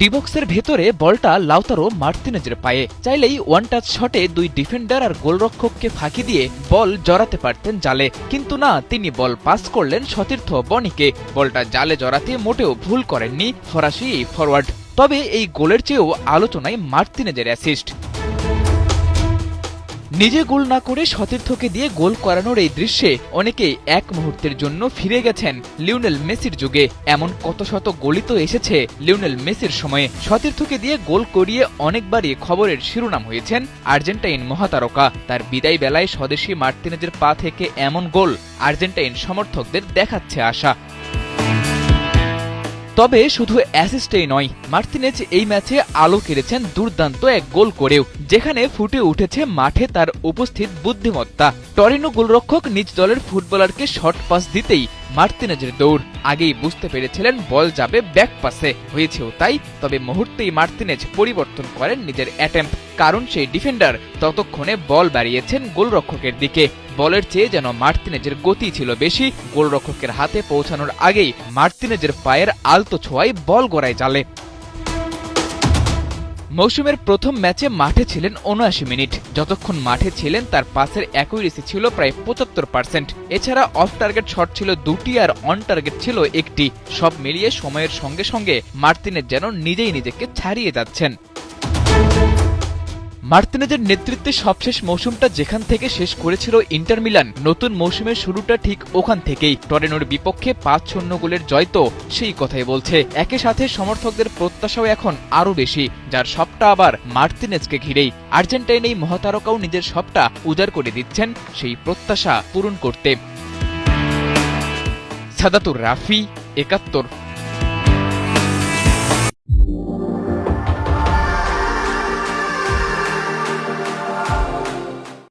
ডিবক্সের ভেতরে বলটা লাউতারো মার্তিনেজের পায়ে। চাইলেই ওয়ান টাচ শটে দুই ডিফেন্ডার আর গোলরক্ষককে ফাঁকি দিয়ে বল জড়াতে পারতেন জালে, কিন্তু না, তিনি বল পাস করলেন সতীর্থ বনিকে। বলটা জালে জড়াতে মোটেও ভুল করেননি ফরাসি এই ফরওয়ার্ড। তবে এই গোলের চেয়েও আলোচনায় মার্তিনেজের অ্যাসিস্ট। নিজে গোল না করে সতীর্থকে দিয়ে গোল করানোর এই দৃশ্যে অনেকেই এক মুহূর্তের জন্য ফিরে গেছেন লিওনেল মেসির যুগে। এমন কত শত গোলই তো এসেছে লিওনেল মেসির সময়ে। সতীর্থকে দিয়ে গোল করিয়ে অনেকবারই খবরের শিরোনাম হয়েছেন আর্জেন্টাইন মহাতারকা। তার বিদায় বেলায় স্বদেশী মার্তিনেজের পা থেকে এমন গোল আর্জেন্টাইন সমর্থকদের দেখাচ্ছে আশা। তবে শুধু অ্যাসিস্টেই নয়, মার্তিনেজ এই ম্যাচে আলো কেড়েছেন দুর্দান্ত এক গোল করেও, যেখানে ফুটে উঠেছে মাঠে তার উপস্থিত বুদ্ধিমত্তা। টরিনো গোলরক্ষক নিজ দলের ফুটবলারকে শর্ট পাস দিতেই মার্তিনেজের দৌড়। আগেই বুঝতে পেরেছিলেন বল যাবে ব্যাক পাসে, হয়েছেও তাই। তবে মুহূর্তেই মার্তিনেজ পরিবর্তন করেন নিজের অ্যাটেম্প, কারণ সেই ডিফেন্ডার ততক্ষণে বল বাড়িয়েছেন গোলরক্ষকের দিকে। বলের চেয়ে যেন মার্তিনেজের গতি ছিল বেশি। গোলরক্ষকের হাতে পৌঁছানোর আগেই মার্তিনেজের পায়ের আলতো ছোঁয়ায় বল গড়ায় জালে। মৌসুমের প্রথম ম্যাচে মাঠে ছিলেন ৭৯ মিনিট। যতক্ষণ মাঠে ছিলেন তার পাসের অ্যাকুরেসি ছিল প্রায় ৭৫%। এছাড়া অফ টার্গেট শট ছিল ২টি আর অন টার্গেট ছিল ১টি। সব মিলিয়ে সময়ের সঙ্গে সঙ্গে মার্তিনেজ যেন নিজেই নিজেকে ছাড়িয়ে যাচ্ছেন। মার্তিনেজের নেতৃত্বে সবশেষ মৌসুমটা যেখান থেকে শেষ করেছিল ইন্টার মিলান, নতুন মৌসুমের শুরুটা ঠিক ওখান থেকেই। টরেনোর বিপক্ষে ৫-০ গোলের জয় তো সেই কথাই বলছে। একই সাথে সমর্থকদের প্রত্যাশাও এখন আরও বেশি, যার সবটা আবার মার্তিনেজকে ঘিরেই। আর্জেন্টাইন এই মহাতারকাও নিজের সবটা উজাড় করে দিচ্ছেন সেই প্রত্যাশা পূরণ করতে। সাদাতুর রাফি, ৭১।